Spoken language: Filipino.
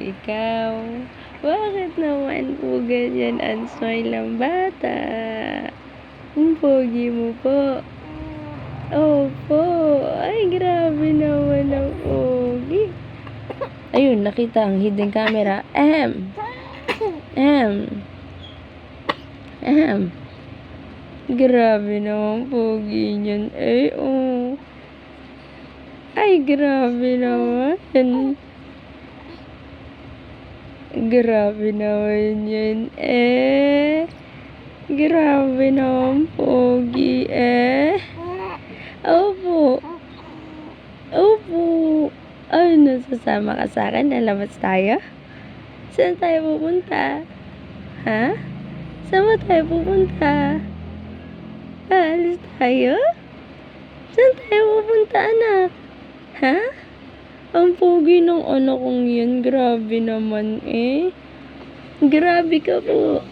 ikaw. Bakit naman po ganyan ang smile ng bata? Ang pogi mo po. Opo. Ay, grabe naman ang pogi. Ayun, nakita ang hidden camera. Ahem. Grabe naman pogi niyan. Ay, oh. Ay, grabe naman. Grabe naman yan. Grabe naman pogi. Opo. Ay, nasasama ka sa akin? Lalabas tayo? Saan tayo pupunta? Ha? Saan ba tayo pupunta? Alis tayo? Saan tayo pupunta, anak? Ha? Ang pogi ng anak kong yan. Grabe naman eh. Grabe ka po.